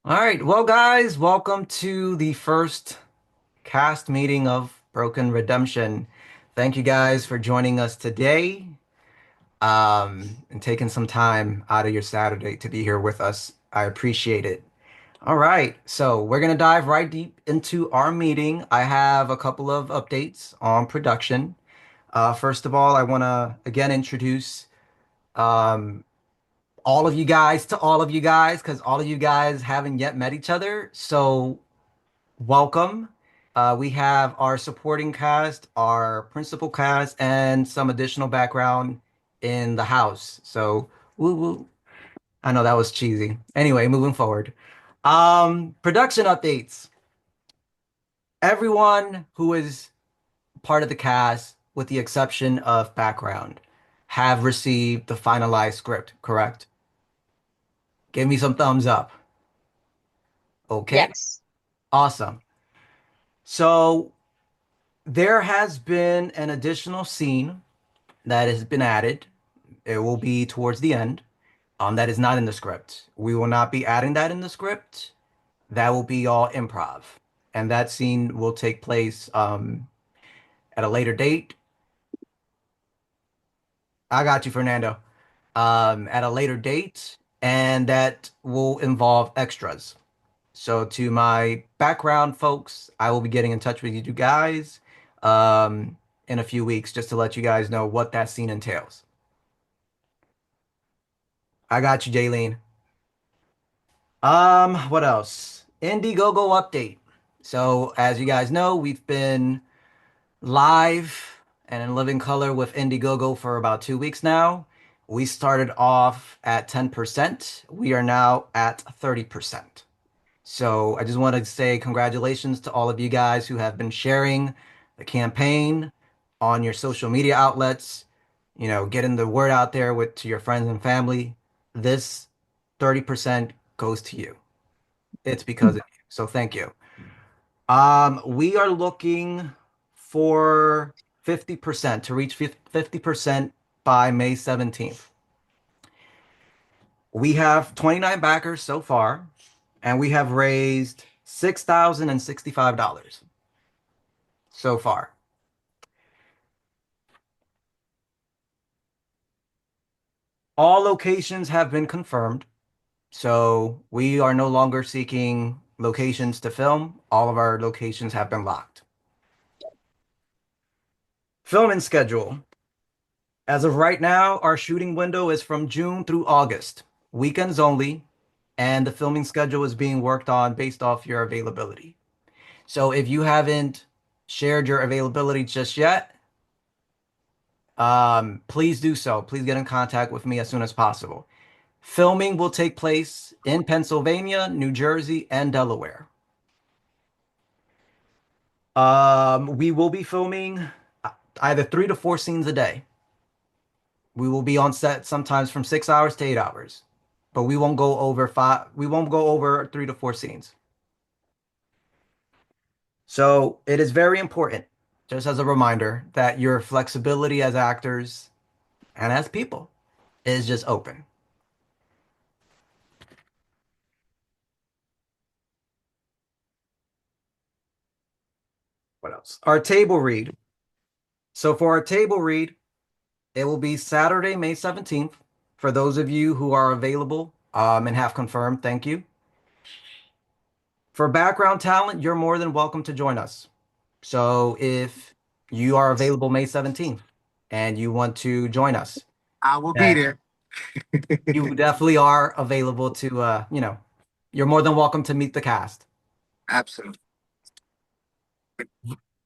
All right, well, guys, welcome to the first cast meeting of Broken Redemption. Thank you guys for joining us today, and taking some time out of your Saturday to be here with us. I appreciate it. All right, so we're gonna dive right deep into our meeting. I have a couple of updates on production. First of all, I want to again introduce um, all of you guys to all of you guys because all of you guys haven't yet met each other. So welcome. We have our supporting cast, our principal cast, and some additional background in the house. So, woo woo. I know that was cheesy. Anyway, moving forward. Production updates. Everyone who is part of the cast, with the exception of background, have received the finalized script, correct? Give me some thumbs up. Okay, Yes. awesome. So, there has been an additional scene that has been added. It will be towards the end. That is not in the script. We will not be adding that in the script. That will be all improv. And that scene will take place at a later date. I got you, Fernando. At a later date, and that will involve extras. So to my background folks, I will be getting in touch with you guys um, in a few weeks just to let you guys know what that scene entails. I got you, Jaylene. What else? Indiegogo update. So, as you guys know, we've been live and in living color with Indiegogo for about 2 weeks now. We started off at 10%. We are now at 30%. So, I just wanted to say congratulations to all of you guys who have been sharing the campaign on your social media outlets, getting the word out there with to your friends and family. This 30% goes to you. It's because of you. So thank you. We are looking for 50% to reach 50% by May 17th. We have 29 backers so far, and we have raised $6,065 so far. All locations have been confirmed, so we are no longer seeking locations to film. All of our locations have been locked. Filming schedule. As of right now, our shooting window is from June through August, weekends only, and the filming schedule is being worked on based off your availability. So if you haven't shared your availability just yet, please do so. Please get in contact with me as soon as possible. Filming will take place in Pennsylvania, New Jersey, and Delaware. We will be filming either 3 to 4 scenes a day. We will be on set sometimes from 6 hours to 8 hours, but we won't go over five. We won't go over 3 to 4 scenes. So it is very important, just as a reminder, that your flexibility as actors and as people is just open. What else? Our table read. So for our table read, it will be Saturday, May 17th. For those of you who are available and have confirmed, thank you. For background talent, you're more than welcome to join us. So if you are available May 17th and you want to join us, I will be then there. you definitely are available to, you're more than welcome to meet the cast. Absolutely.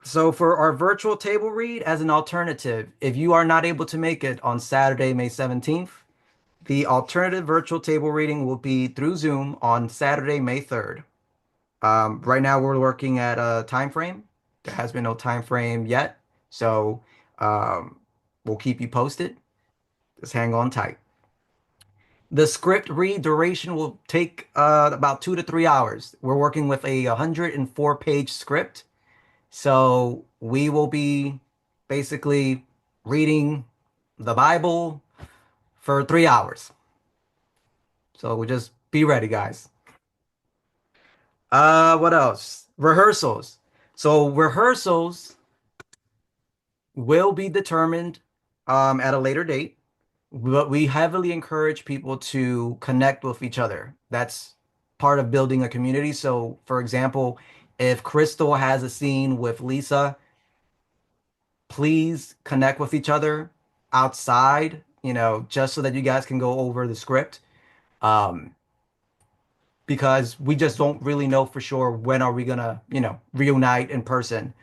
So for our virtual table read as an alternative, if you are not able to make it on Saturday, May 17th, the alternative virtual table reading will be through Zoom on Saturday, May 3rd. Right now we're working at a time frame. There has been no time frame yet, so um, we'll keep you posted. Just hang on tight. The script read duration will take about 2 to 3 hours. We're working with a 104-page script, so we will be basically reading the Bible for 3 hours. So we just be ready, guys. What else? Rehearsals. So rehearsals will be determined at a later date, but we heavily encourage people to connect with each other. That's part of building a community. So, for example, if Crystal has a scene with Lisa, please connect with each other outside, just so that you guys can go over the script. Um, because we just don't really know for sure when are we gonna, reunite in person,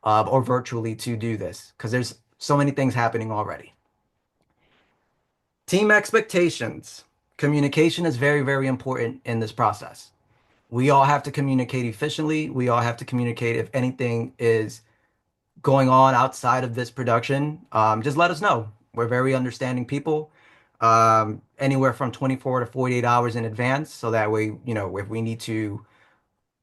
or virtually to do this, because there's so many things happening already. Team expectations. Communication is very, very important in this process. We all have to communicate efficiently. We all have to communicate if anything is going on outside of this production. Just let us know. We're very understanding people. Anywhere from 24 to 48 hours in advance, so that way, if we need to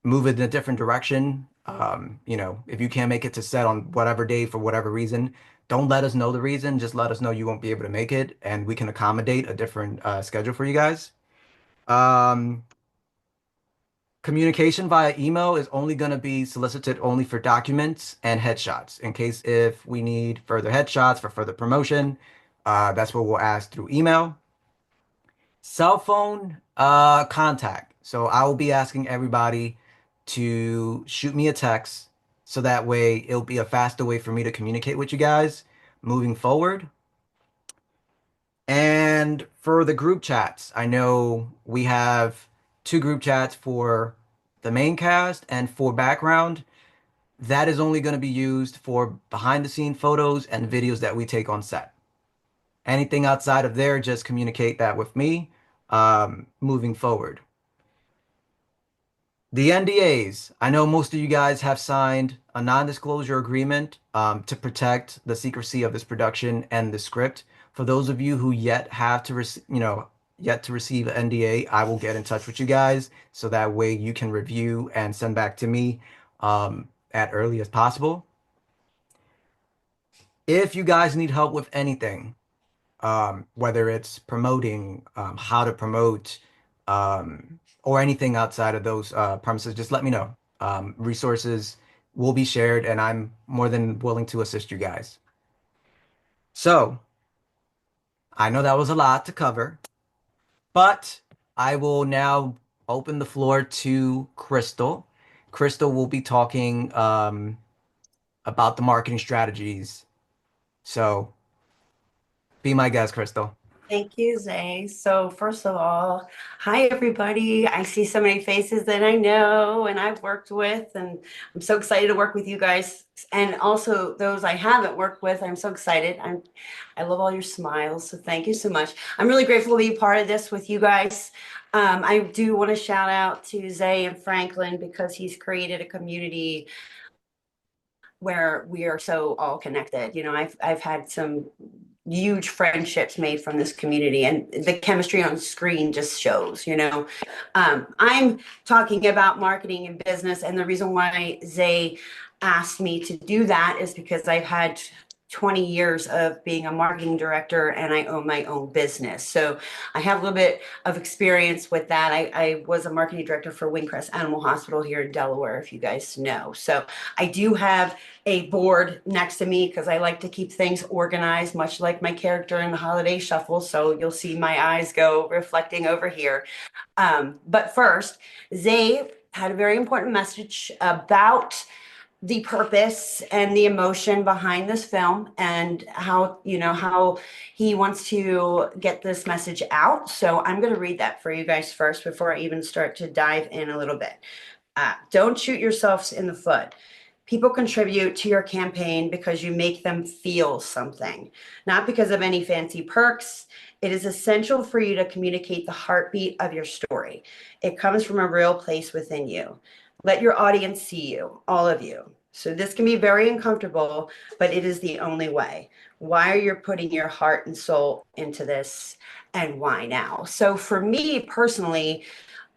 move it in a different direction. If you can't make it to set on whatever day for whatever reason, don't let us know the reason. Just let us know you won't be able to make it, and we can accommodate a different schedule for you guys. Um, Communication via email is only going to be solicited only for documents and headshots. In case if we need further headshots for further promotion, that's what we'll ask through email. Cell phone contact. So I will be asking everybody to shoot me a text so that way it'll be a faster way for me to communicate with you guys moving forward. And for the group chats, I know we have two group chats for the main cast and for background. That is only going to be used for behind the scene photos and videos that we take on set. Anything outside of there, just communicate that with me moving forward. The NDAs. I know most of you guys have signed a non-disclosure agreement to protect the secrecy of this production and the script. For those of you who yet to receive an NDA, I will get in touch with you guys so that way you can review and send back to me at early as possible. If you guys need help with anything, whether it's promoting, how to promote, or anything outside of those premises, just let me know. Resources will be shared, and I'm more than willing to assist you guys. So, I know that was a lot to cover, but I will now open the floor to Crystal. Crystal will be talking about the marketing strategies. So, be my guest, Crystal. Thank you, Zay. So first of all, hi everybody. I see so many faces that I know and I've worked with, and I'm so excited to work with you guys. And also those I haven't worked with, I'm so excited. I love all your smiles, so thank you so much. I'm really grateful to be part of this with you guys. I do want to shout out to Zay and Franklin because he's created a community where we are so all connected. I've had some huge friendships made from this community, and the chemistry on screen just shows. I'm talking about marketing and business, and the reason why Zay asked me to do that is because I've had 20 years of being a marketing director and I own my own business. So I have a little bit of experience with that. I was a marketing director for Wingcrest Animal Hospital here in Delaware, if you guys know. So I do have a board next to me because I like to keep things organized, much like my character in the Holiday Shuffle. So you'll see my eyes go reflecting over here. But first, Zay had a very important message about the purpose and the emotion behind this film and how he wants to get this message out. So I'm going to read that for you guys first before I even start to dive in a little bit. Don't shoot yourselves in the foot. People contribute to your campaign because you make them feel something, not because of any fancy perks. It is essential for you to communicate the heartbeat of your story. It comes from a real place within you. Let your audience see you, all of you. So this can be very uncomfortable, but it is the only way. Why are you putting your heart and soul into this, and why now? So for me personally,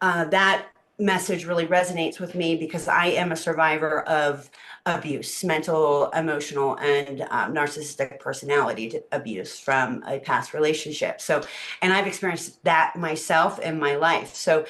that message really resonates with me because I am a survivor of abuse, mental, emotional, and narcissistic personality abuse from a past relationship. So, and I've experienced that myself in my life. So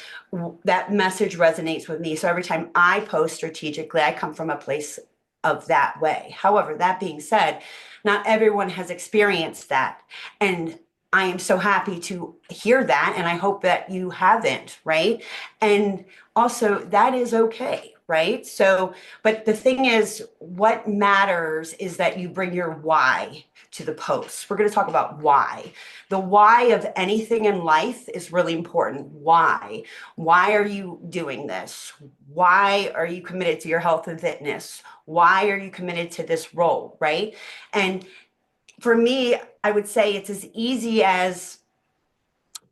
that message resonates with me. So every time I post strategically, I come from a place of that way. However, that being said, not everyone has experienced that. And I am so happy to hear that. And I hope that you haven't, right? And also, that is okay, right? So, but the thing is, what matters is that you bring your why to the post. We're going to talk about why. The why of anything in life is really important. Why? Why are you doing this? Why are you committed to your health and fitness? Why are you committed to this role, right? And for me, I would say it's as easy as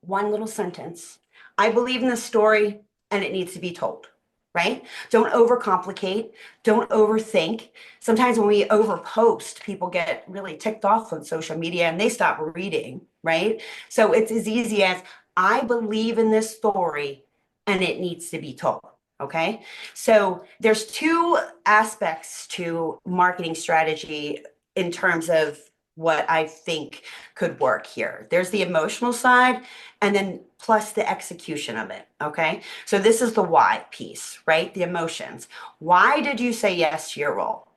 one little sentence. I believe in the story and it needs to be told, right? Don't overcomplicate, don't overthink. Sometimes when we overpost, people get really ticked off on social media and they stop reading, right? So it's as easy as I believe in this story and it needs to be told. Okay. So there's two aspects to marketing strategy in terms of what I think could work here. There's the emotional side and then plus the execution of it. Okay. So this is the why piece, right? The emotions. Why did you say yes to your role?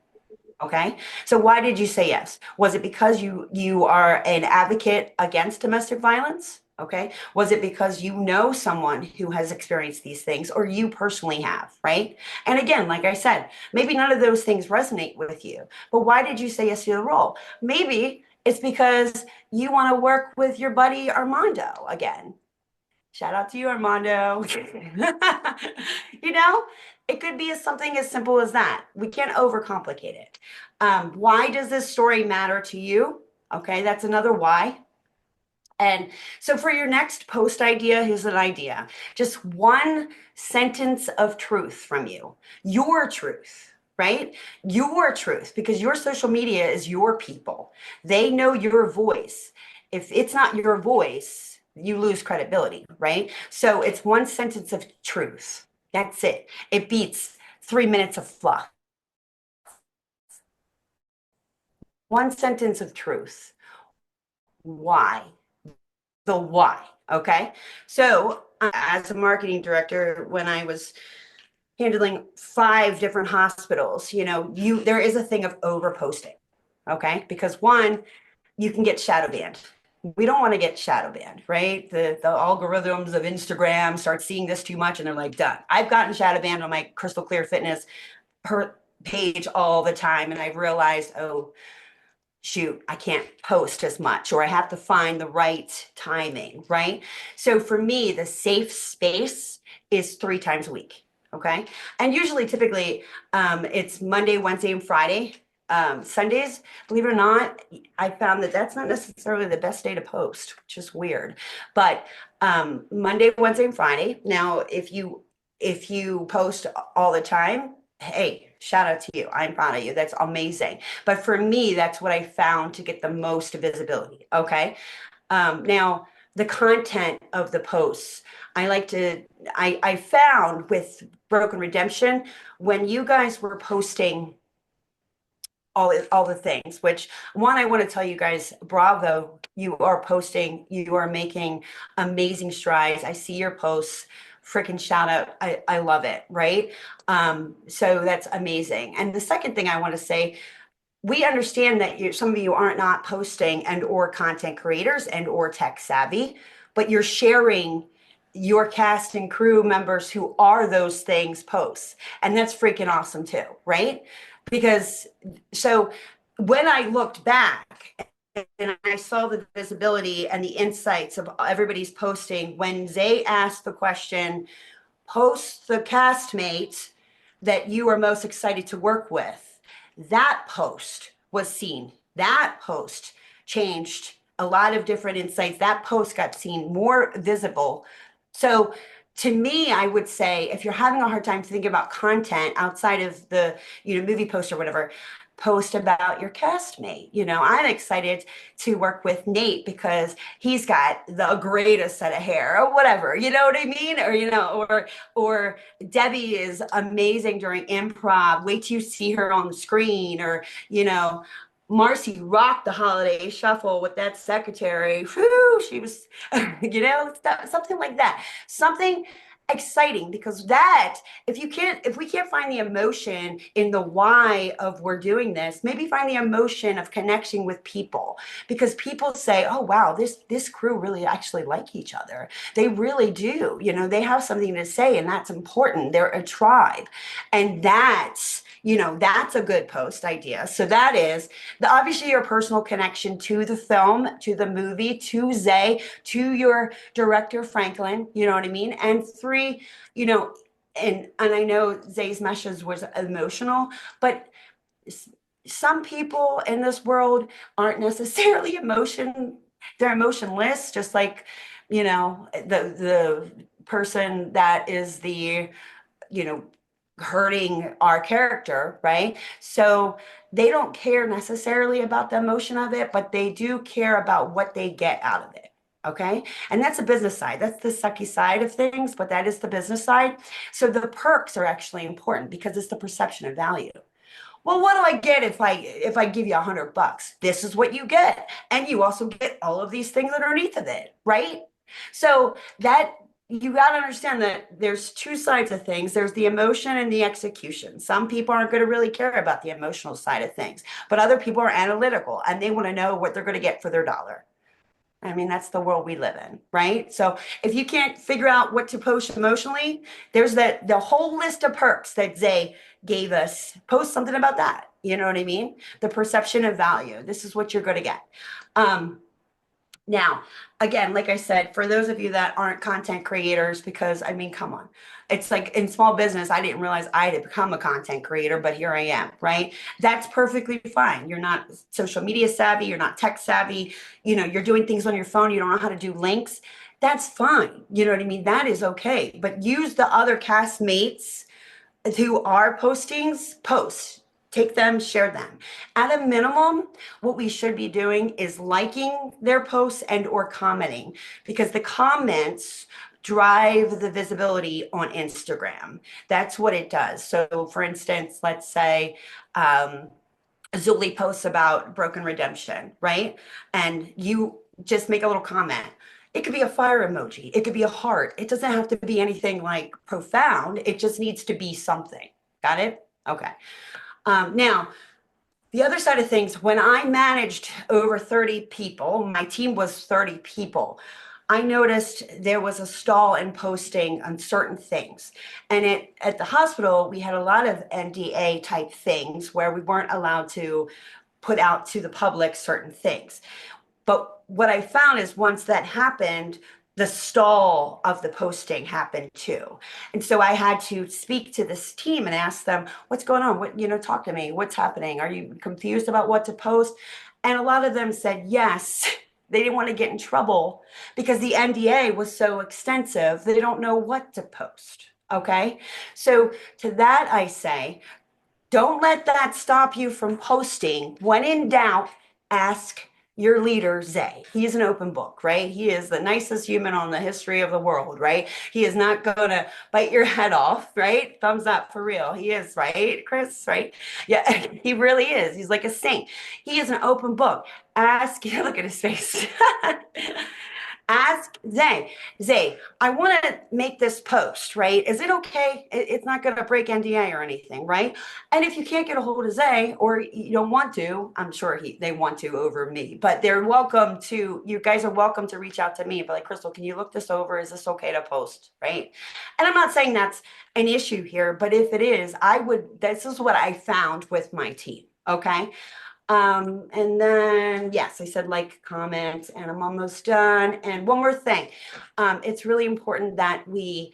Okay. So why did you say yes? Was it because you are an advocate against domestic violence? Okay. Was it because you know someone who has experienced these things or you personally have, right? And again, like I said, maybe none of those things resonate with you, but why did you say yes to the role? Maybe it's because you want to work with your buddy Armando again. Shout out to you, Armando. You know, it could be something as simple as that. We can't overcomplicate it. Why does this story matter to you? Okay, that's another why. And so for your next post idea, here's an idea. Just one sentence of truth from you, your truth, right? Your truth, because your social media is your people. They know your voice. If it's not your voice, you lose credibility, right? So it's one sentence of truth. That's it. It beats 3 minutes of fluff. One sentence of truth. Why? The why. Okay. So, as a marketing director, when I was handling 5 different hospitals, there is a thing of over posting. Okay. Because one, you can get shadow banned. We don't want to get shadow banned, right? The algorithms of Instagram start seeing this too much and they're like, done. I've gotten shadow banned on my Crystal Clear Fitness page all the time. And I've realized, oh, shoot, I can't post as much, or I have to find the right timing, right? So for me, the safe space is 3 times a week. Okay. And usually, typically, it's Monday, Wednesday, and Friday. Sundays, believe it or not, I found that that's not necessarily the best day to post, which is weird. But Monday, Wednesday, and Friday. Now, if you post all the time, hey, shout out to you. I'm proud of you. That's amazing. But for me, that's what I found to get the most visibility. Okay. Now, the content of the posts, I found with Broken Redemption, when you guys were posting all the things, which one, I want to tell you guys, bravo, you are posting, you are making amazing strides. I see your posts, freaking shout out. I love it. Right. So that's amazing. And the second thing I want to say, we understand that some of you aren't not posting and or content creators and or tech savvy, but you're sharing your cast and crew members who are those things posts. And that's freaking awesome too. Right. Because so when I looked back and I saw the visibility and the insights of everybody's posting, when they asked the question, post the castmate that you are most excited to work with, that post was seen. That post changed a lot of different insights. That post got seen, more visible. So to me, I would say if you're having a hard time thinking about content outside of the movie post or whatever, post about your castmate. I'm excited to work with Nate because he's got the greatest set of hair or whatever, you know what I mean? Or Debbie is amazing during improv. Wait till you see her on the screen. Or, Marcy rocked the holiday shuffle with that secretary. Whew, she was, something like that. Something exciting, because that, if we can't find the emotion in the why of we're doing this, maybe find the emotion of connecting with people, because people say, oh wow, this crew really actually like each other. They really do. They have something to say, and that's important. They're a tribe. And that's a good post idea. So that is obviously your personal connection to the film, to the movie, to Zay, to your director Franklin, you know what I mean? And three, and I know Zay's message was emotional, but some people in this world aren't necessarily they're emotionless, just like, the person that is the, hurting our character, right? So they don't care necessarily about the emotion of it, but they do care about what they get out of it. Okay. And that's a business side. That's the sucky side of things, but that is the business side. So the perks are actually important because it's the perception of value. Well, what do I get if I give you $100? This is what you get. And you also get all of these things underneath of it, right? So that you got to understand that there's two sides of things. There's the emotion and the execution. Some people aren't going to really care about the emotional side of things, but other people are analytical and they want to know what they're going to get for their dollar. I mean, that's the world we live in, right? So if you can't figure out what to post emotionally, there's the whole list of perks that Zay gave us. Post something about that. You know what I mean? The perception of value. This is what you're going to get. Now, again, like I said, for those of you that aren't content creators, because I mean, come on, it's like in small business, I didn't realize I had become a content creator, but here I am, right? That's perfectly fine. You're not social media savvy, you're not tech savvy, you're doing things on your phone, you don't know how to do links. That's fine. You know what I mean? That is okay. But use the other castmates who are post. Take them, share them. At a minimum, what we should be doing is liking their posts and or commenting, because the comments drive the visibility on Instagram. That's what it does. So for instance, let's say Zuli posts about Broken Redemption, right? And you just make a little comment. It could be a fire emoji. It could be a heart. It doesn't have to be anything like profound. It just needs to be something. Got it? Okay. Now, the other side of things, when I managed over 30 people, my team was 30 people, I noticed there was a stall in posting on certain things. And at the hospital, we had a lot of NDA type things where we weren't allowed to put out to the public certain things. But what I found is once that happened, the stall of the posting happened too. And so I had to speak to this team and ask them, what's going on? Talk to me. What's happening? Are you confused about what to post? And a lot of them said yes. They didn't want to get in trouble because the NDA was so extensive. They don't know what to post. Okay. So to that, I say, don't let that stop you from posting. When in doubt, ask your leader, Zay. He is an open book, right? He is the nicest human on the history of the world, right? He is not going to bite your head off, right? Thumbs up for real. He is, right, Chris, right? Yeah, he really is. He's like a saint. He is an open book. Look at his face. Ask Zay, I want to make this post, right? Is it okay? It's not going to break NDA or anything, right? And if you can't get a hold of Zay or you don't want to, I'm sure they want to over me, but you guys are welcome to reach out to me. But like, Crystal, can you look this over? Is this okay to post, right? And I'm not saying that's an issue here, but if it is, this is what I found with my team, okay? And then, yes, I said like, comment, and I'm almost done. And one more thing. It's really important that we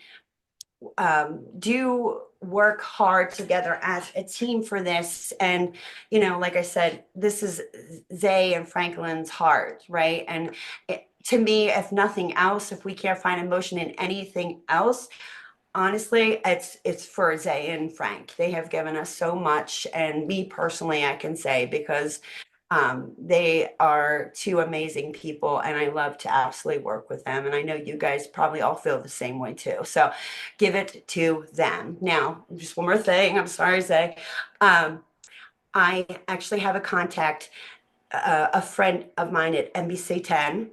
do work hard together as a team for this. And, like I said, this is Zay and Franklin's heart, right? And to me, if nothing else, if we can't find emotion in anything else, honestly, it's for Zay and Frank. They have given us so much, and me personally, I can say because they are two amazing people, and I love to absolutely work with them. And I know you guys probably all feel the same way too. So give it to them. Now, just one more thing. I'm sorry, Zay. Um, I actually have a contact, a friend of mine at NBC 10.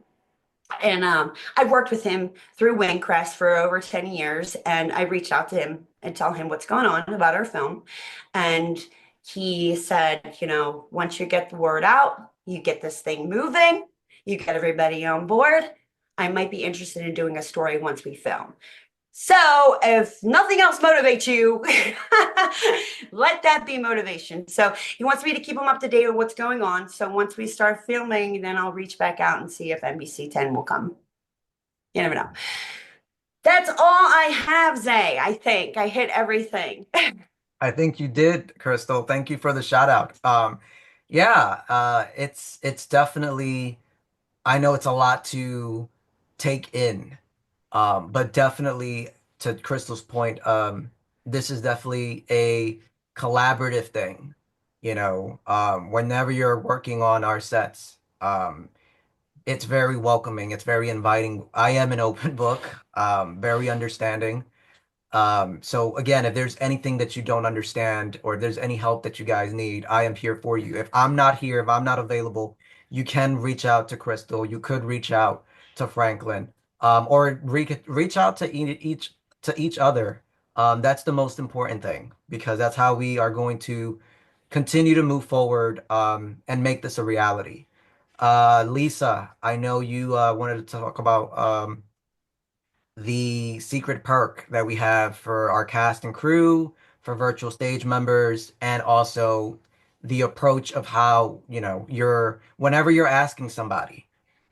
And I've worked with him through Wingcrest for over 10 years. And I reached out to him and tell him what's going on about our film. And he said, once you get the word out, you get this thing moving, you get everybody on board. I might be interested in doing a story once we film. So if nothing else motivates you, let that be motivation. So he wants me to keep him up to date with what's going on. So once we start filming, then I'll reach back out and see if NBC 10 will come. You never know. That's all I have, Zay. I think I hit everything. I think you did, Crystal. Thank you for the shout out. Yeah, it's definitely, I know it's a lot to take in. But definitely to Crystal's point, this is definitely a collaborative thing. Whenever you're working on our sets, it's very welcoming, it's very inviting. I am an open book, very understanding. So again, if there's anything that you don't understand or if there's any help that you guys need, I am here for you. If I'm not here, if I'm not available, you can reach out to Crystal. You could reach out to Franklin, or reach out to each other. That's the most important thing because that's how we are going to continue to move forward, and make this a reality. Lisa, I know you wanted to talk about the secret perk that we have for our cast and crew, for virtual stage members, and also the approach of how, whenever you're asking somebody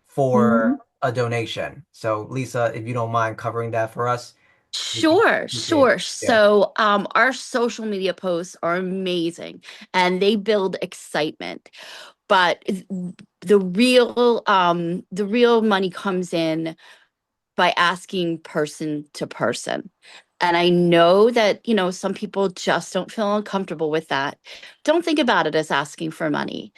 for Mhm. a donation. So, Lisa, if you don't mind covering that for us, we can Sure, appreciate it. sure. Yeah. So, our social media posts are amazing and they build excitement. But the real money comes in by asking person to person. And I know that, some people just don't feel uncomfortable with that. Don't think about it as asking for money.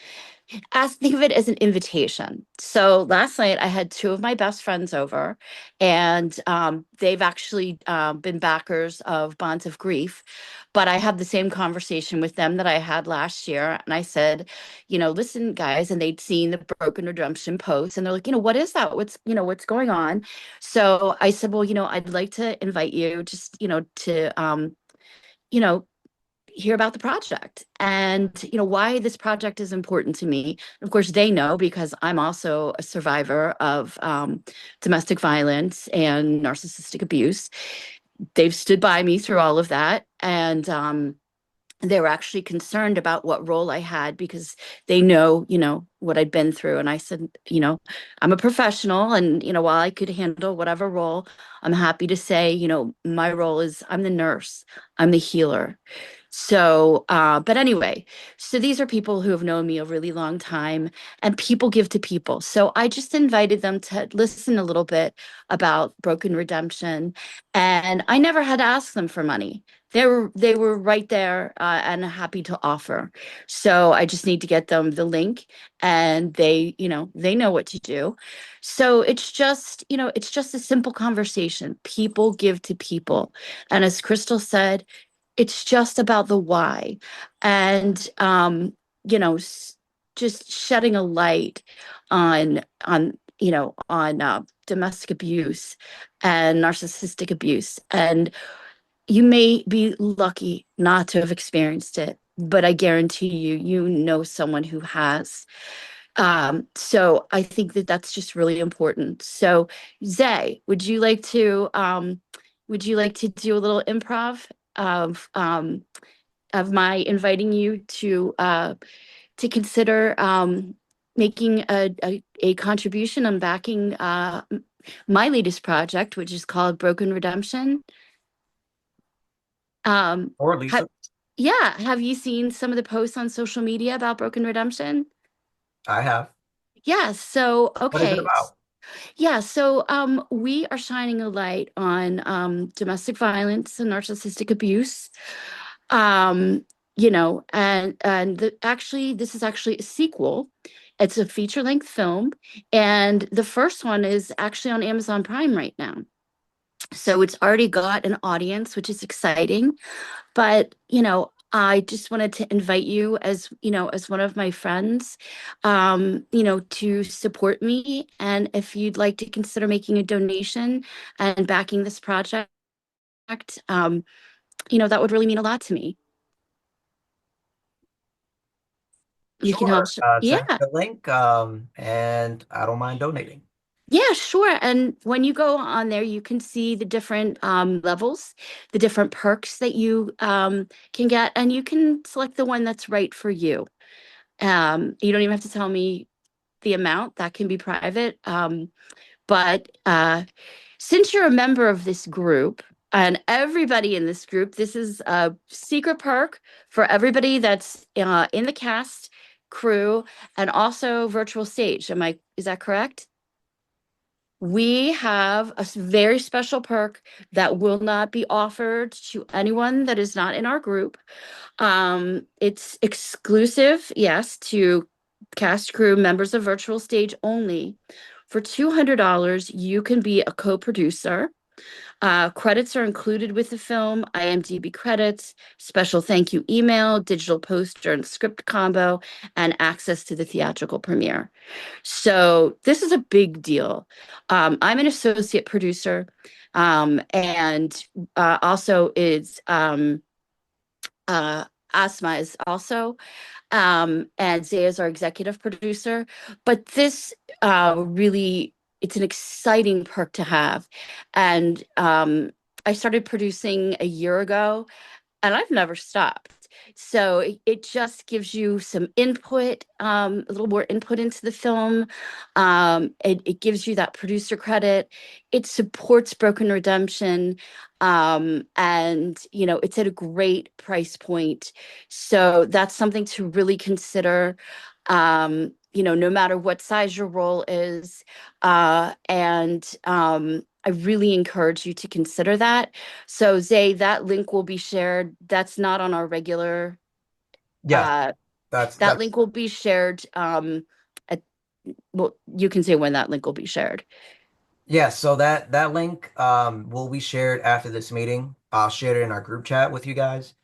Think of it as an invitation. So last night I had two of my best friends over, and they've actually been backers of Bonds of Grief. But I had the same conversation with them that I had last year, and I said, listen, guys, and they'd seen the Broken Redemption post, and they're like, what is that? What's going on? So I said, well, I'd like to invite you, just to you know hear about the project and why this project is important to me. Of course they know because I'm also a survivor of domestic violence and narcissistic abuse. They've stood by me through all of that, and they were actually concerned about what role I had because they know, what I'd been through. And I said, I'm a professional, and, while I could handle whatever role, I'm happy to say, my role is I'm the nurse, I'm the healer. So, but anyway, so these are people who have known me a really long time, and people give to people. So I just invited them to listen a little bit about Broken Redemption, and I never had to ask them for money. They were right there, and happy to offer. So I just need to get them the link, and they know what to do. So it's just a simple conversation. People give to people, and as Crystal said, it's just about the why, and you know s- just shedding a light on domestic abuse and narcissistic abuse. And you may be lucky not to have experienced it, but I guarantee you know someone who has. So I think that that's just really important. So, Zay, would you like to do a little improv of my inviting you to consider making a contribution on backing my latest project, which is called Broken Redemption? Or Ha- Lisa, yeah, have you seen some of the posts on social media about Broken Redemption? I have. Yeah, so What is it okay. about? Yeah, so we are shining a light on domestic violence and narcissistic abuse. Um, actually, this is actually a sequel. It's a feature-length film, and the first one is actually on Amazon Prime right now. So it's already got an audience, which is exciting. But, I just wanted to invite you as, as one of my friends, to support me. And if you'd like to consider making a donation and backing this project, um, that would really mean a lot to me. You can help. Sure. Yeah. Send me the link, and I don't mind donating. Yeah, sure. And when you go on there, you can see the different levels, the different perks that you can get, and you can select the one that's right for you. You don't even have to tell me the amount, that can be private. But since you're a member of this group, and everybody in this group, this is a secret perk for everybody that's in the cast, crew, and also virtual stage. Is that correct? We have a very special perk that will not be offered to anyone that is not in our group. It's exclusive, yes, to cast, crew, members of virtual stage only. For $200, you can be a co-producer. Credits are included with the film, IMDb credits, special thank you email, digital poster and script combo, and access to the theatrical premiere. So this is a big deal. I'm an associate producer, and also is uh, Asma is also, and Zaya is our executive producer. But this really, it's an exciting perk to have. And I started producing a year ago, and I've never stopped. So it just gives you some input, a little more input into the film. It gives you that producer credit. It supports Broken Redemption. And, it's at a great price point. So that's something to really consider. No matter what size your role is. And I really encourage you to consider that. So Zay, that link will be shared. That's not on our regular, Yes, uh, that's that that's link will be shared, at, well, you can say when that link will be shared. yeah. So that link will be shared after this meeting. I'll share it in our group chat with you guys.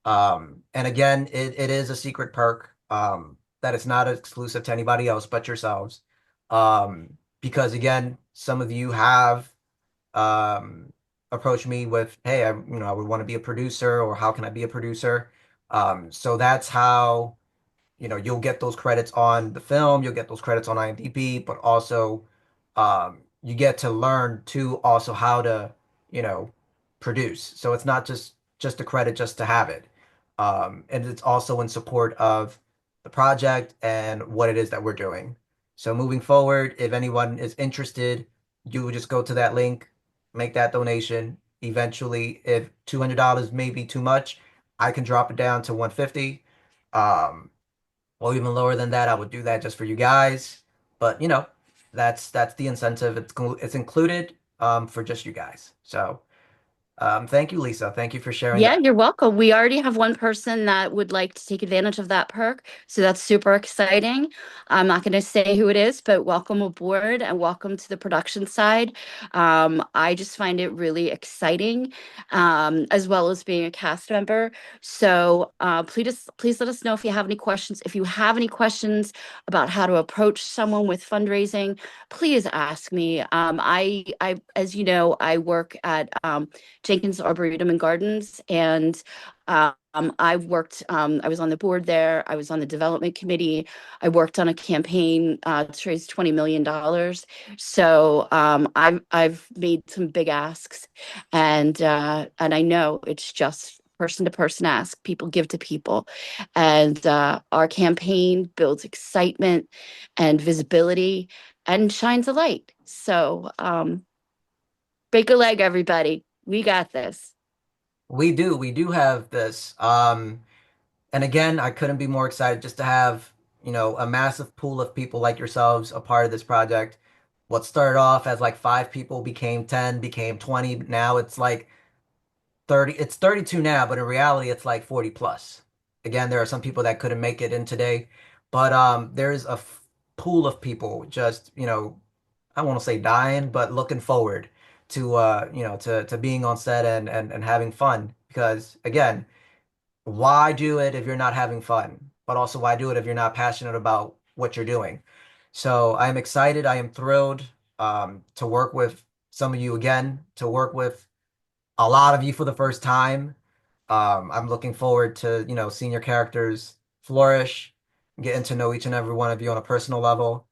And again, it is a secret perk that is not exclusive to anybody else but yourselves. Because again, some of you have approached me with, hey, I would want to be a producer, or how can I be a producer? So that's how, you'll get those credits on the film, you'll get those credits on IMDb, but also you get to learn too also how to, you know, produce. So it's not just a credit just to have it. And it's also in support of the project and what it is that we're doing. So moving forward, if anyone is interested, you would just go to that link, make that donation. Eventually, if $200 may be too much, I can drop it down to 150. Or even lower than that. I would do that just for you guys. But that's the incentive. It's included for just you guys. So thank you, Lisa. Thank you for sharing Yeah, that. you're welcome. We already have one person that would like to take advantage of that perk. So that's super exciting. I'm not going to say who it is, but welcome aboard and welcome to the production side. I just find it really exciting, as well as being a cast member. So please let us know if you have any questions. If you have any questions about how to approach someone with fundraising, please ask me. As you know, I work at Jenkins Arboretum and Gardens. And I was on the board there. I was on the development committee. I worked on a campaign to raise $20 million. So I've made some big asks, and I know it's just person to person ask. People give to people, and our campaign builds excitement and visibility and shines a light. So break a leg, everybody. We got this. We do have this. And again, I couldn't be more excited just to have, a massive pool of people like yourselves a part of this project. what started off as like 5 people became 10, became 20. Now it's like 30. It's 32 now, but in reality, it's like 40 plus. Again, there are some people that couldn't make it in today, but there's a pool of people just, I won't say dying, but looking forward to to being on set and having fun. Because again, why do it if you're not having fun? But also, why do it if you're not passionate about what you're doing? So I am excited. I am thrilled to work with some of you again, to work with a lot of you for the first time. I'm looking forward to, seeing your characters flourish, getting to know each and every one of you on a personal level.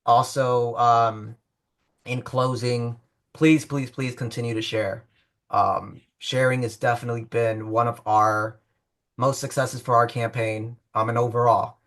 Also, in closing, please, please, please continue to share. Sharing has definitely been one of our most successes for our campaign, and overall,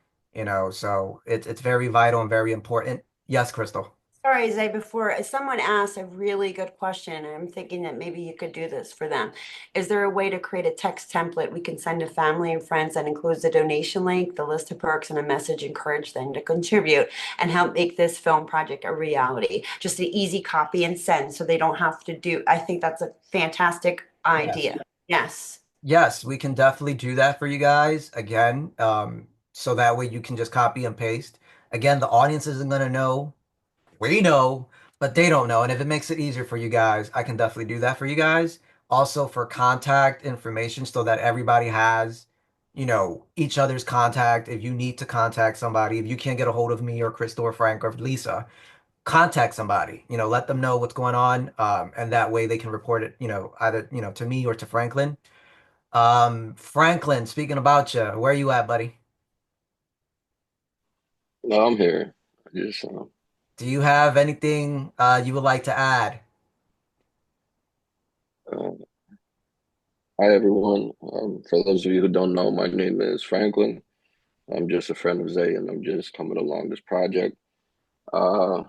so it's very vital and very important. Yes, Crystal. Sorry, Zay, before someone asked a really good question, and I'm thinking that maybe you could do this for them. Is there a way to create a text template we can send to family and friends that includes the donation link, the list of perks, and a message encourage them to contribute and help make this film project a reality? Just an easy copy and send so they don't have to do. I think that's a fantastic Yes. idea. Yes. Yes, we can definitely do that for you guys again. So that way you can just copy and paste. Again, the audience isn't gonna know. We know, but they don't know. And if it makes it easier for you guys, I can definitely do that for you guys. Also for contact information so that everybody has, each other's contact. If you need to contact somebody, if you can't get a hold of me or Crystal or Frank or Lisa, contact somebody, let them know what's going on. And that way they can report it, either, to me or to Franklin. Franklin, speaking about you, where are you at, buddy? No, I'm here. I just Do you have anything you would like to add? uh, hi everyone. For those of you who don't know, my name is Franklin. I'm just a friend of Zay, and I'm just coming along this project. Uh,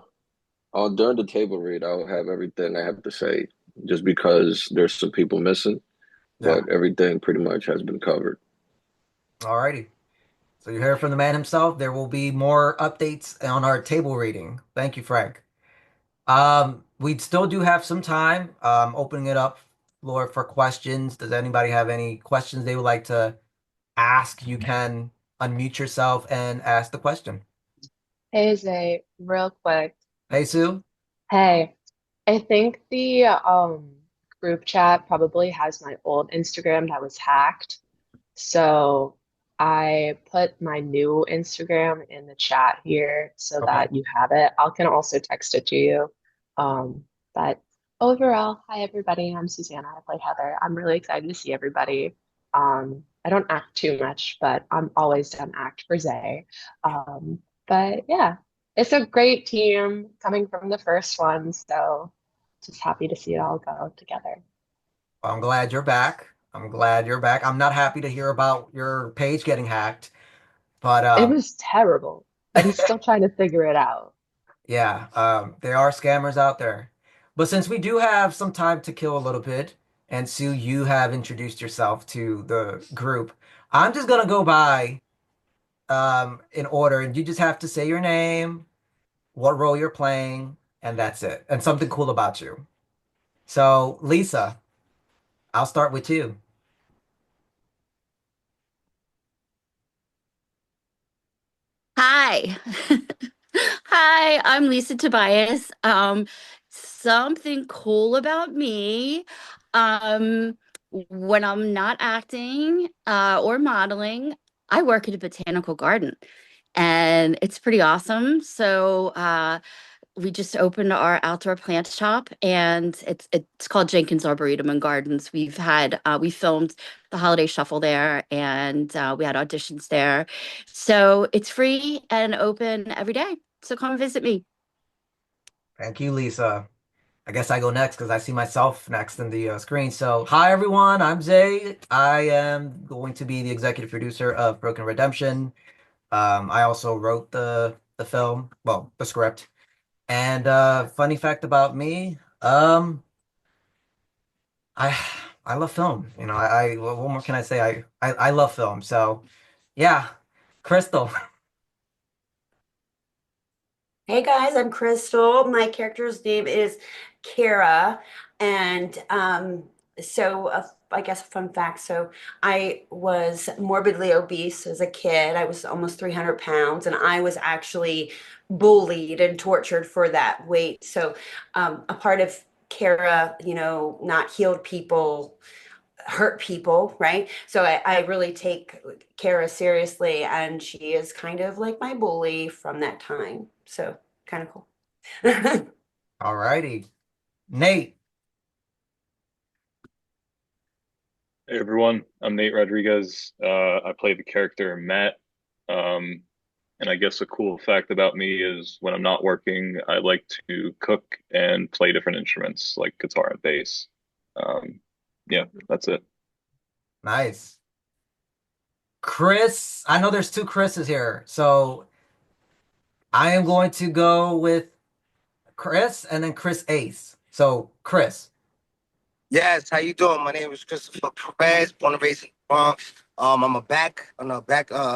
during the table read, I'll have everything I have to say, just because there's some people missing, Yeah. but everything pretty much has been covered. Alrighty. So you heard from the man himself. There will be more updates on our table reading. Thank you, Frank. We still do have some time. Opening it up floor for questions. Does anybody have any questions they would like to ask? You can unmute yourself and ask the question. Hey Zay, real quick. Hey, Sue. Hey, I think the group chat probably has my old Instagram that was hacked. So I put my new Instagram in the chat here so Okay. that you have it. I can also text it to you. But overall, hi everybody. I'm Susanna. I play Heather. I'm really excited to see everybody. I don't act too much, but I'm always down to act for Zay. But yeah. It's a great team coming from the first one, so just happy to see it all go together. Well, I'm glad you're back. I'm glad you're back. I'm not happy to hear about your page getting hacked, but It was terrible. I'm still trying to figure it out. yeah, there are scammers out there. But since we do have some time to kill a little bit, and Sue, you have introduced yourself to the group, I'm just gonna go by in order, and you just have to say your name, what role you're playing, and that's it. And something cool about you. So, Lisa, I'll start with you. Hi. Hi, I'm Lisa Tobias. Something cool about me. When I'm not acting or modeling, I work at a botanical garden and it's pretty awesome. So we just opened our outdoor plant shop and it's called Jenkins Arboretum and Gardens. We filmed the holiday shuffle there and we had auditions there. So it's free and open every day. So come visit me. Thank you, Lisa. I guess I go next because I see myself next in the screen. So, hi everyone, I'm Zay. I am going to be the executive producer of Broken Redemption. I also wrote the film, well, the script. And funny fact about me, I I love film. What more can I say? I love film. So, yeah, Crystal. Hey guys, I'm Crystal. My character's name is Kara. And I guess a fun fact. So I was morbidly obese as a kid. I was almost 300 pounds, and I was actually bullied and tortured for that weight. So a part of Kara, not healed people hurt people, right? So I really take Kara seriously, and she is kind of like my bully from that time. So kind of cool. All righty. Nate. Hey everyone, I'm Nate Rodriguez. I play the character Matt. And I guess a cool fact about me is when I'm not working, I like to cook and play different instruments like guitar and bass. Um, yeah, that's it. Nice. Chris, I know there's two Chris's here, so I am going to go with Chris and then Chris Ace. So Chris. Yes, how you doing? My name is Christopher Perez, born and raised in the Bronx. I'm a back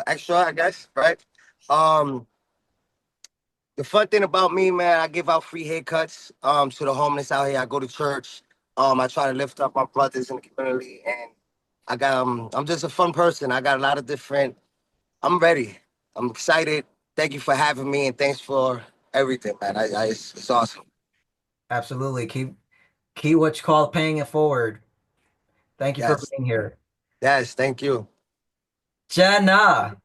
extra, I guess, right? Um, the fun thing about me, man, I give out free haircuts to the homeless out here. I go to church. I try to lift up my brothers in the community, and I'm just a fun person. I got a lot of different. I'm ready. I'm excited. Thank you for having me, and thanks for everything, man. It's awesome. Absolutely. Keep what you call paying it forward. Thank you for Yes, being here. yes, thank you. Jenna.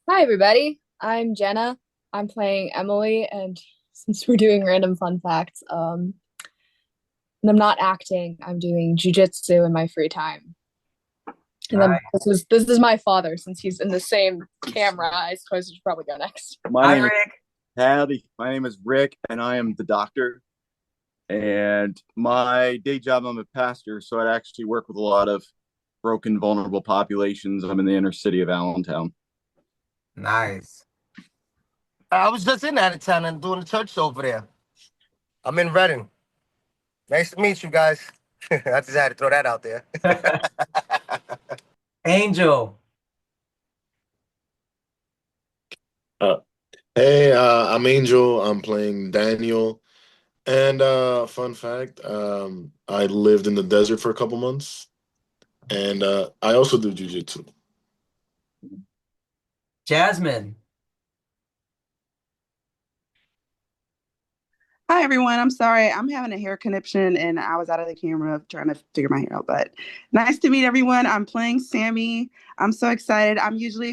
Hi, everybody. I'm Jenna. I'm playing Emily, and since we're doing random fun facts, and I'm not acting, I'm doing jujitsu in my free time. And then Nice. this is my father, since he's in the same camera. I suppose you should probably go next. Hi, Rick. Howdy. My name is Rick, and I am the doctor. And my day job, I'm a pastor, so I actually work with a lot of broken, vulnerable populations. I'm in the inner city of Allentown. Nice. I was just in Allentown and doing the church over there. I'm in Reading. Nice to meet you guys. I just had to throw that out there. Angel. Hey, I'm Angel. I'm playing Daniel. And fun fact, I lived in the desert for a couple months, and I also do jujitsu. Jasmine. Hi everyone. I'm sorry. I'm having a hair conniption and I was out of the camera trying to figure my hair out. But nice to meet everyone. I'm playing Sammy. I'm so excited.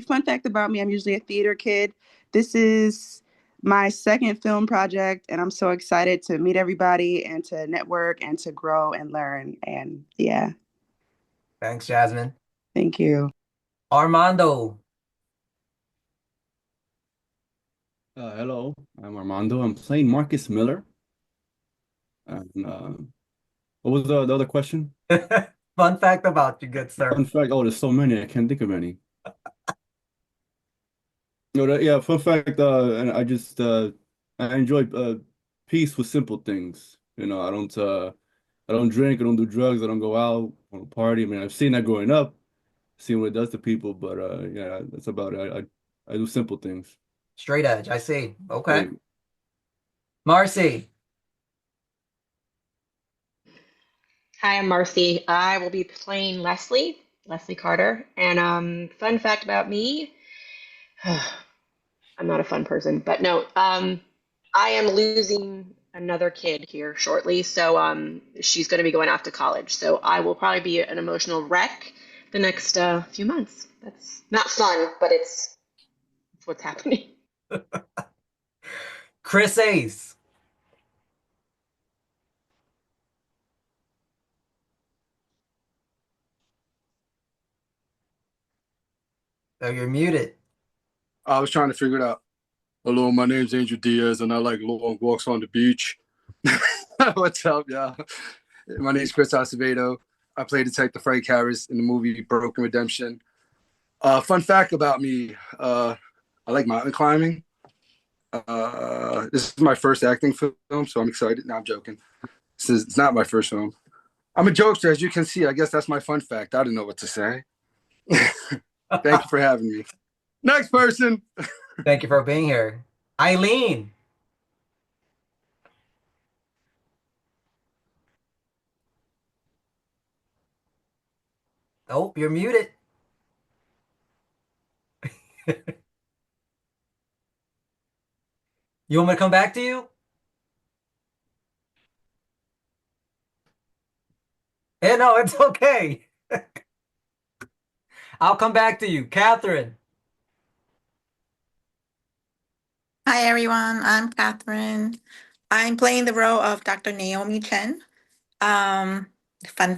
Fun fact about me, I'm usually a theater kid. This is my second film project and I'm so excited to meet everybody and to network and to grow and learn. And yeah, Thanks, Jasmine. thank you. Armando. Hello, I'm Armando. I'm playing Marcus Miller. And what was the other question? Fun fact about you, good sir. Fun fact, oh, there's so many, I can't think of any. No, yeah, fun fact, and I enjoy peace with simple things. I don't drink, I don't do drugs, I don't go out, I don't party. I mean, I've seen that growing up, seen what it does to people, but yeah, that's about it. I do simple things. Straight edge, I see. Okay. Like, Marcy. Hi, I'm Marcy. I will be playing Leslie Carter. And fun fact about me, I'm not a fun person, but no, I am losing another kid here shortly. So she's going to be going off to college. So I will probably be an emotional wreck the next few months. That's not fun, but it's what's happening. Chris Ace. Oh, you're muted. I was trying to figure it out. Hello, my name's Angel Diaz, and I like long walks on the beach. What's up, y'all? My name's Chris Acevedo. I play Detective Frank Harris in the movie Broken Redemption. Fun fact about me, I like mountain climbing. This is my first acting film, so I'm excited. No, I'm joking. It's not my first film. I'm a jokester, as you can see. I guess that's my fun fact. I don't know what to say. Thank you for having me. Next person. Thank you for being here. Eileen. Oh, you're muted. You want me to come back to you? Yeah, no, it's okay. I'll come back to you. Catherine. Hi everyone, I'm Catherine. I'm playing the role of Dr. Naomi Chen. Fun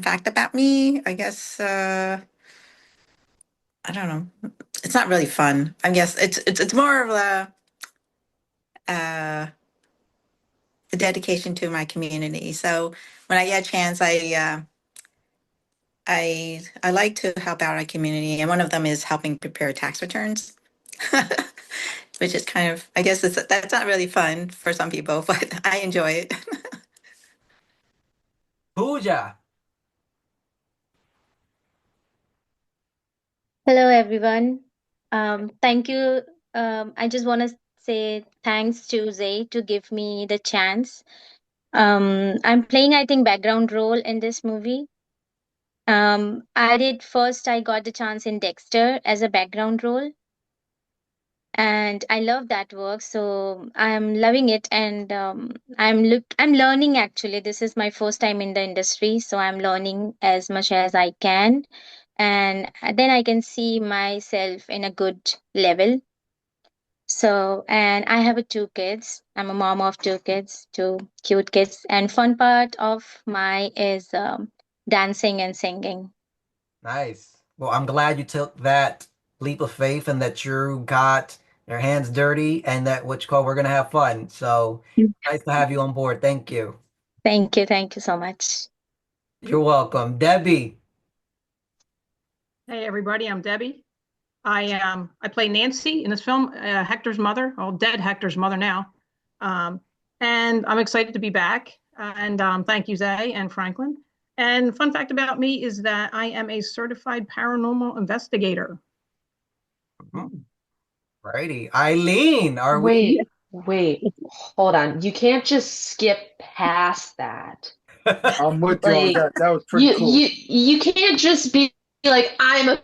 fact about me, I guess I don't know. It's not really fun. I guess it's more of a dedication to my community. So when I get a chance, I like to help out our community, and one of them is helping prepare tax returns. Which is kind of, I guess that's not really fun for some people, but I enjoy it. Pooja. Hello, everyone. Thank you. I just want to say thanks to Zay to give me the chance. I'm playing, I think, background role in this movie. I got the chance in Dexter as a background role, and I love that work. So I'm loving it, and I'm learning actually. This is my first time in the industry, so I'm learning as much as I can, and then I can see myself in a good level. So, and I have two kids. I'm a mom of two kids, two cute kids. And fun part of my is dancing and singing. Nice. Well, I'm glad you took that leap of faith and that you got your hands dirty and that what you call we're gonna have fun. So nice to have you on board. Thank you. Thank you. Thank you so much. You're welcome. Debbie. Hey everybody, I'm Debbie. I play Nancy in this film, Hector's mother, well, dead Hector's mother now. And I'm excited to be back. And thank you, Zay and Franklin. And fun fact about me is that I am a certified paranormal investigator. Righty. Eileen, are we? Wait, hold on. You can't just skip past that. I'm with you on Like that. That was pretty cool. you can't just be like, I'm a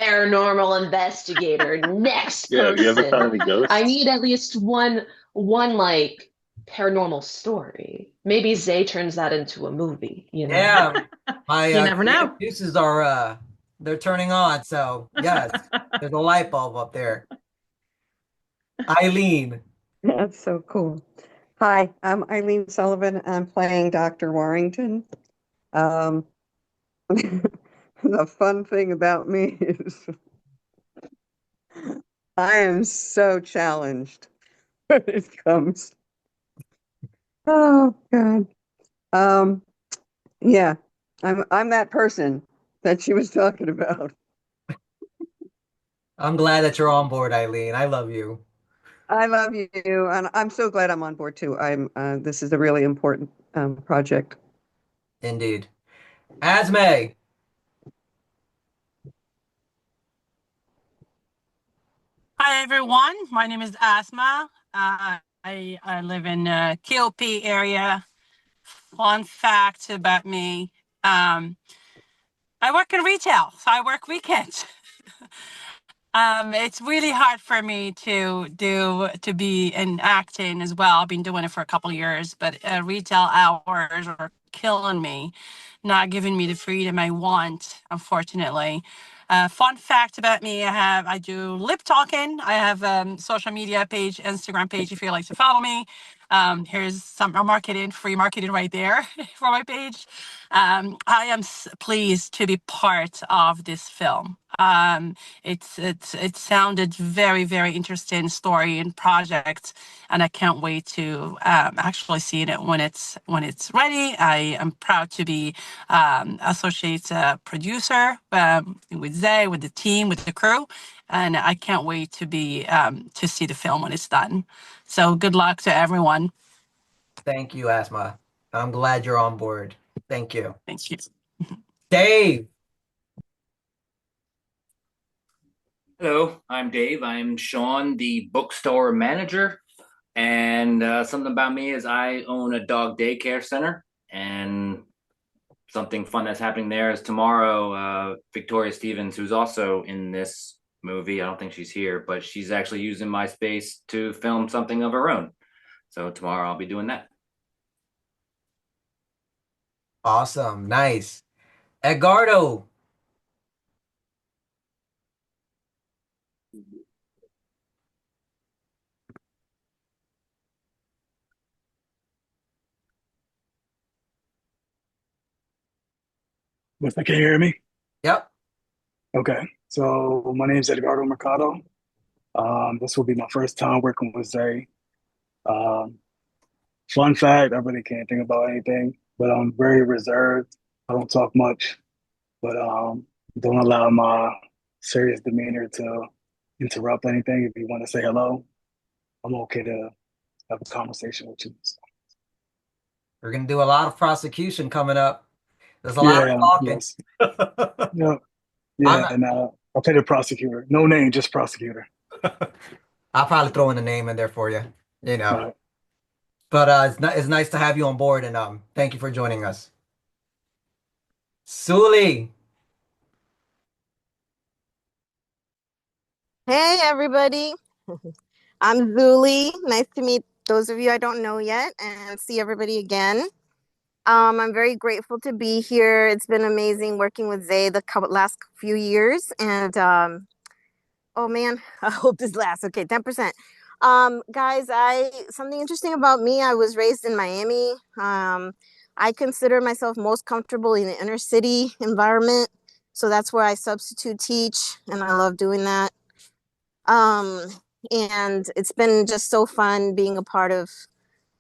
paranormal investigator. Next Yeah, have you ever person. found any ghosts? I need at least one like paranormal story. Maybe Zay turns that into a movie, you know? Yeah. My You never know. excuses are they're turning on. So yes, there's a light bulb up there. Eileen. That's so cool. Hi, I'm Eileen Sullivan. I'm playing Dr. Warrington. The fun thing about me is I am so challenged when it comes. Oh God. Yeah, I'm that person that she was talking about. I'm glad that you're on board, Eileen. I love you. I love you, and I'm so glad I'm on board too. This is a really important project. Indeed. Asmay. Hi everyone, my name is Asma. I live in KOP area. Fun fact about me, I work in retail, so I work weekends. It's really hard for me to be in acting as well. I've been doing it for a couple of years, but retail hours are killing me, not giving me the freedom I want, unfortunately. Fun fact about me, I do lip talking. I have social media page, Instagram page if you'd like to follow me. Here's some free marketing right there for my page. I am pleased to be part of this film. It sounded very, very interesting story and project, and I can't wait to actually see it when it's ready. I am proud to be associate producer with Zay, with the team, with the crew, and I can't wait to be to see the film when it's done. So good luck to everyone. Thank you, Asma. I'm glad you're on board. Thank you. Thank you. Dave. Hello, I'm Dave. I'm Sean, the bookstore manager. And something about me is I own a dog daycare center. And something fun that's happening there is tomorrow, Victoria Stevens, who's also in this movie, I don't think she's here, but she's actually using my space to film something of her own. So tomorrow I'll be doing that. Awesome. Nice. Edgardo. Can you hear me? Yep. Okay. So my name is Edgardo Mercado. This will be my first time working with Zay. Um, Fun fact, I really can't think about anything, but I'm very reserved. I don't talk much, but don't allow my serious demeanor to interrupt anything. If you want to say hello, I'm okay to have a conversation with you. We're gonna do a lot of prosecution coming up. There's a lot of Yeah, talking. yes. Yeah, yeah, and I'll play the prosecutor. No name, just prosecutor. I'll probably throw in a name in there for you, you know. Right. But it's nice to have you on board, and thank you for joining us. Suli. Hey, everybody. I'm Zuli. Nice to meet those of you I don't know yet and see everybody again. I'm very grateful to be here. It's been amazing working with Zay the last few years. And oh man, I hope this lasts. Okay, 10%. Guys, something interesting about me, I was raised in Miami. I consider myself most comfortable in the inner city environment. So that's where I substitute teach, and I love doing that. Um, and it's been just so fun being a part of,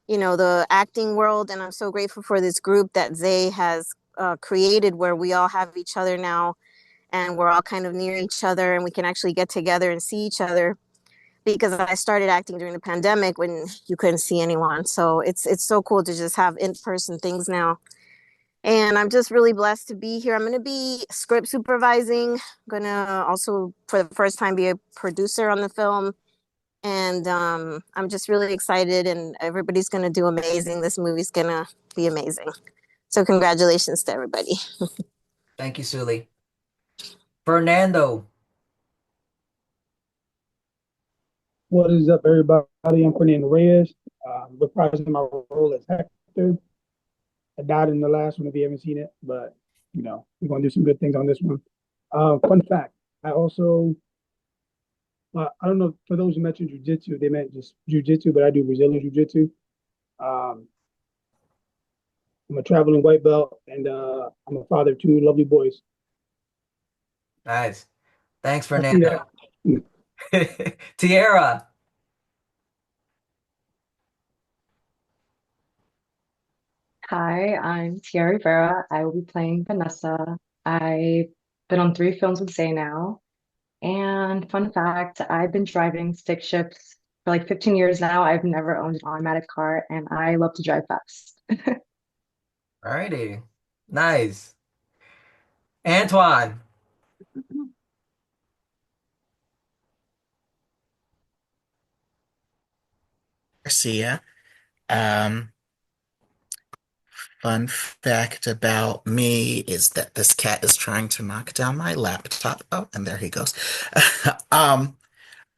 the acting world. And I'm so grateful for this group that Zay has created where we all have each other now and we're all kind of near each other and we can actually get together and see each other because I started acting during the pandemic when you couldn't see anyone. So it's so cool to just have in-person things now. And I'm just really blessed to be here. I'm going to be script supervising. I'm going to also, for the first time, be a producer on the film. And I'm just really excited, and everybody's going to do amazing. This movie's going to be amazing. So congratulations to everybody. Thank you, Suli. Fernando. What is up, everybody? I'm Fernando Reyes, reprising my role as Hector. I died in the last one if you haven't seen it, but we're gonna do some good things on this one. Fun fact: I also, I don't know for those who mentioned jujitsu, they meant just jujitsu, but I do Brazilian jiu-jitsu. I'm a traveling white belt, and I'm a father of two lovely boys. Nice. Thanks, Fernando. Tierra. Hi, I'm Tiara Rivera. I will be playing Vanessa. I've been on 3 films with Zay now. And fun fact, I've been driving stick shifts for like 15 years now. I've never owned an automatic car, and I love to drive fast. Alrighty. Nice. Antoine. Garcia. Um, Fun fact about me is that this cat is trying to knock down my laptop. Oh, and there he goes. Um,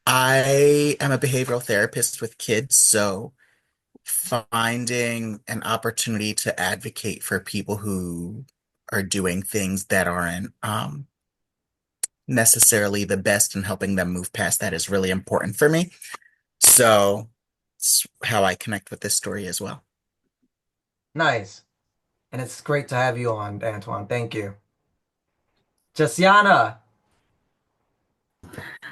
I am a behavioral therapist with kids, so finding an opportunity to advocate for people who are doing things that aren't necessarily the best and helping them move past that is really important for me. So it's how I connect with this story as well. Nice. And it's great to have you on, Antoine. Thank you. Jasiana.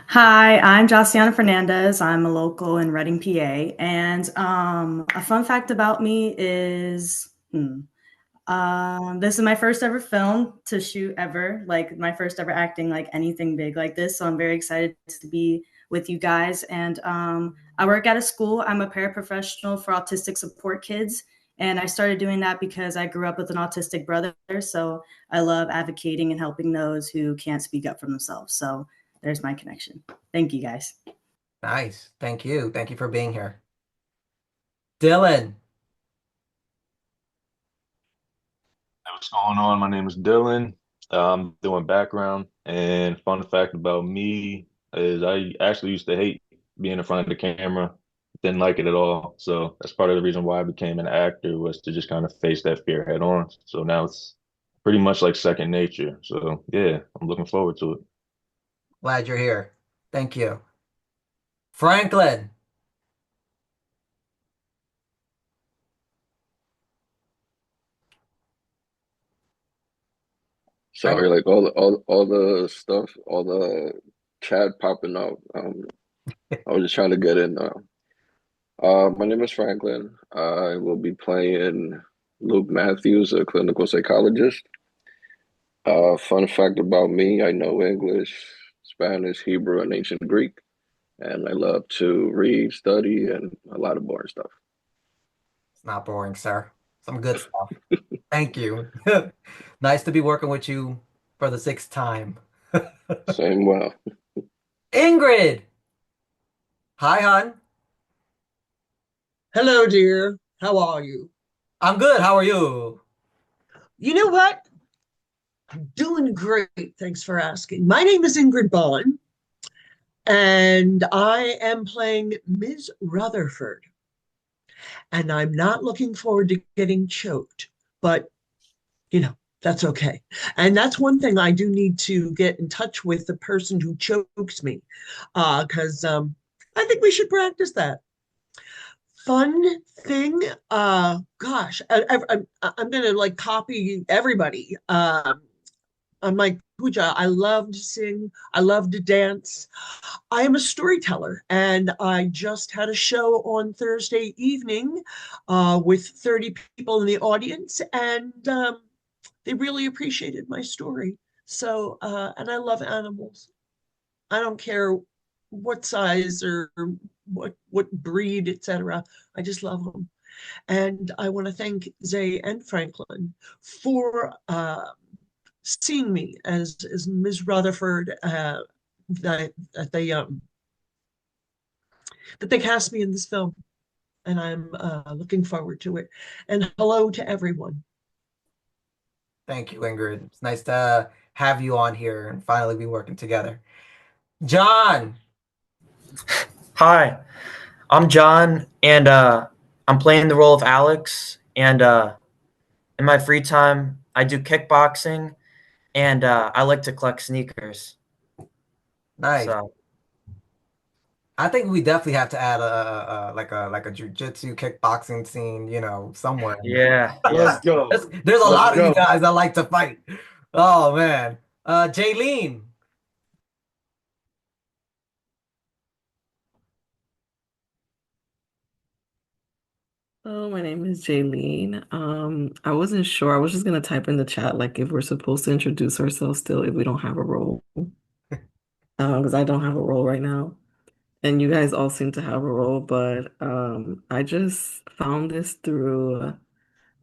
Hi, I'm Josiana Fernandez. I'm a local in Reading, PA. And a fun fact about me is this is my first ever film to shoot ever, like my first ever acting like anything big like this. So I'm very excited to be with you guys. And I work at a school. I'm a paraprofessional for autistic support kids. And I started doing that because I grew up with an autistic brother. So I love advocating and helping those who can't speak up for themselves. So there's my connection. Thank you guys. Nice. Thank you. Thank you for being here. Dylan. Hey, what's going on? My name is Dylan. I'm doing background, and fun fact about me is I actually used to hate being in front of the camera. Didn't like it at all. So that's part of the reason why I became an actor was to just kind of face that fear head on. So now it's pretty much like second nature. So yeah, I'm looking forward to it. Glad you're here. Thank you. Franklin. Sorry, like all the stuff, all the chat popping up. I was just trying to get in. My name is Franklin. I will be playing Luke Matthews, a clinical psychologist. Fun fact about me, I know English, Spanish, Hebrew, and ancient Greek, and I love to read, study, and a lot of boring stuff. It's not boring, sir. Some good stuff. Thank you. Nice to be working with you for the 6th time. Same well. Ingrid. Hi, hon. Hello, dear. How are you? I'm good. How are you? You know what? I'm doing great. Thanks for asking. My name is Ingrid Bowen, and I am playing Ms. Rutherford. And I'm not looking forward to getting choked, but that's okay. And that's one thing I do need to get in touch with the person who chokes me, because I think we should practice that. Fun thing, gosh, I'm gonna like copy everybody. I'm like Pooja. I love to sing. I love to dance. I am a storyteller, and I just had a show on Thursday evening with 30 people in the audience, and they really appreciated my story. So, and I love animals. I don't care what size or what breed, etc. I just love them. And I want to thank Zay and Franklin for seeing me as Ms. Rutherford, that they cast me in this film, and I'm looking forward to it. And hello to everyone. Thank you, Ingrid. It's nice to have you on here and finally be working together. John. Hi, I'm John, and I'm playing the role of Alex. And in my free time, I do kickboxing, and I like to collect sneakers. Nice. So, I think we definitely have to add a jujitsu kickboxing scene, somewhere. yeah. Let's go. There's a lot Let's of you go. guys that like to fight. Oh man. Jaylene. Hello, my name is Jaylene. I wasn't sure. I was just gonna type in the chat like if we're supposed to introduce ourselves still if we don't have a role. Because I don't have a role right now. And you guys all seem to have a role, but I just found this through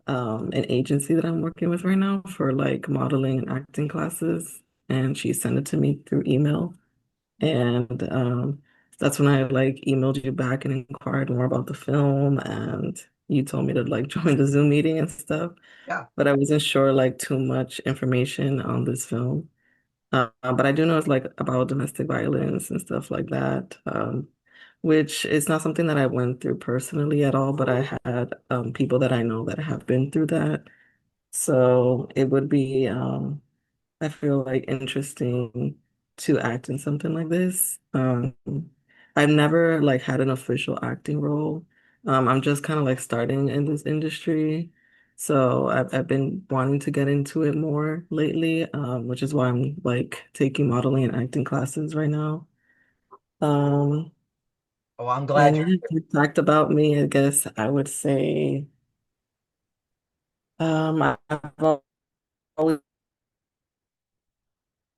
an agency that I'm working with right now for like modeling and acting classes, and she sent it to me through email. And that's when I like emailed you back and inquired more about the film, and you told me to like join the Zoom meeting and stuff. Yeah. But I wasn't sure like too much information on this film. But I do know it's like about domestic violence and stuff like that, which is not something that I went through personally at all, but I had people that I know that have been through that. So it would be I feel like interesting to act in something like this. I've never like had an official acting role. I'm just kind of like starting in this industry. So I've been wanting to get into it more lately, which is why I'm like taking modeling and acting classes right now. Um, Oh, I'm glad you're and you talked about me, I guess I would say I've always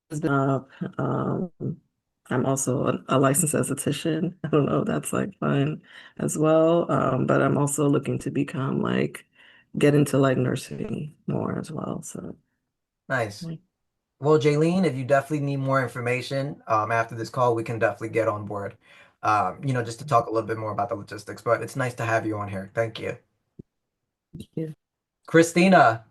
been up. I'm also a licensed esthetician. I don't know if that's like fun as well. But I'm also looking to become like get into like nursing more as well. So nice. Well, Jaylene, if you definitely need more information after this call, we can definitely get on board. Just to talk a little bit more about the logistics. But it's nice to have you on here. Thank you. Thank you. Christina.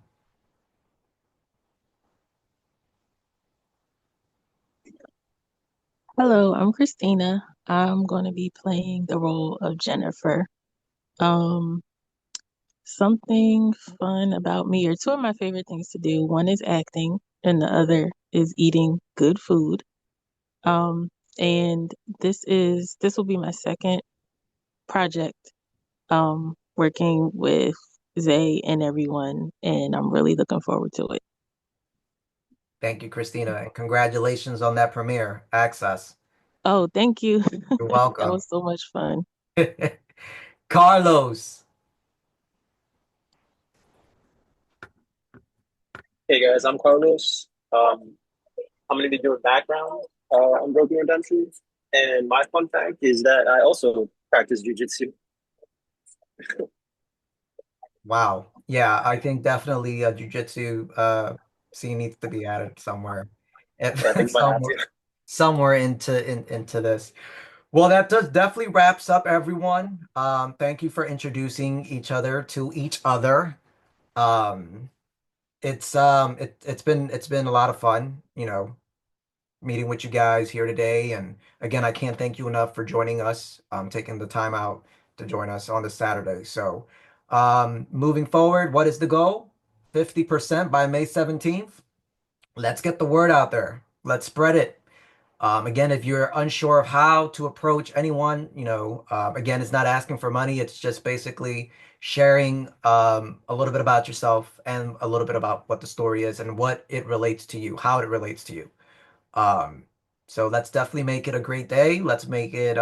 Hello, I'm Christina. I'm going to be playing the role of Jennifer. Um, Something fun about me, or two of my favorite things to do. One is acting, and the other is eating good food. Um, and this will be my second project, working with Zay and everyone, and I'm really looking forward to it. Thank you, Christina, and congratulations on that premiere, Access. Oh, thank you. You're That welcome. was so much fun. Carlos. Hey guys, I'm Carlos. I'm going to be doing background on Broken Redemption. And my fun fact is that I also practice jujitsu. Wow. Yeah, I think definitely jujitsu scene needs to be added somewhere. I think I might have to. Somewhere into this. Well, that does definitely wraps up everyone. Thank you for introducing each other to each other. Um, it's been a lot of fun, meeting with you guys here today. And again, I can't thank you enough for joining us, taking the time out to join us on this Saturday. So, moving forward, what is the goal? 50% by May 17th. Let's get the word out there. Let's spread it. Again, if you're unsure of how to approach anyone, again, it's not asking for money. It's just basically sharing a little bit about yourself and a little bit about what the story is and what it relates to you, how it relates to you. So let's definitely make it a great day. Let's make it.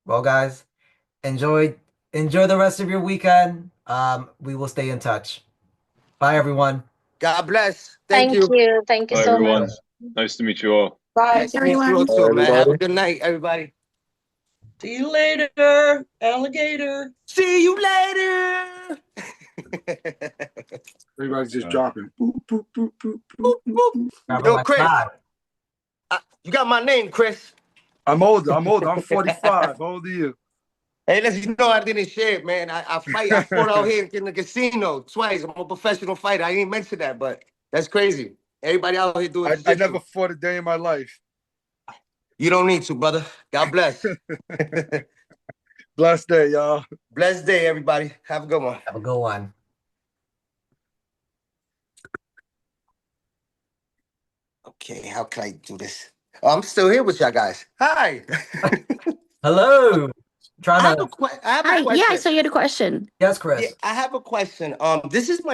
Well, guys, enjoy the rest of your weekend. We will stay in touch. Bye, everyone. God bless. Thank you. Thank you Bye, so everyone. much. Nice to meet you all. Bye, Nice to meet you all everyone. too, man. Have a everybody. good night, everybody. See you later, alligator. See you later. Everybody's just dropping. Boop, boop, boop, boop, boop, boop, boop. Yo, Chris. You got my name, Chris. I'm older. I'm 45. How old are you? Hey, listen, you know I didn't share it, man. I fight. I fought out here in the casino twice. I'm a professional fighter. I didn't mention that, but that's crazy. Everybody out here doing I never fought a day in my life. You don't need to, brother. God bless. Blessed day, y'all. Blessed day, everybody. Have a good one. Have a good one. Okay, how can I do this? Oh, I'm still here with y'all guys. Hi. Hello. I have a question. Yeah, I saw you had a question. Yes, Chris. Yeah, I have a question. This is my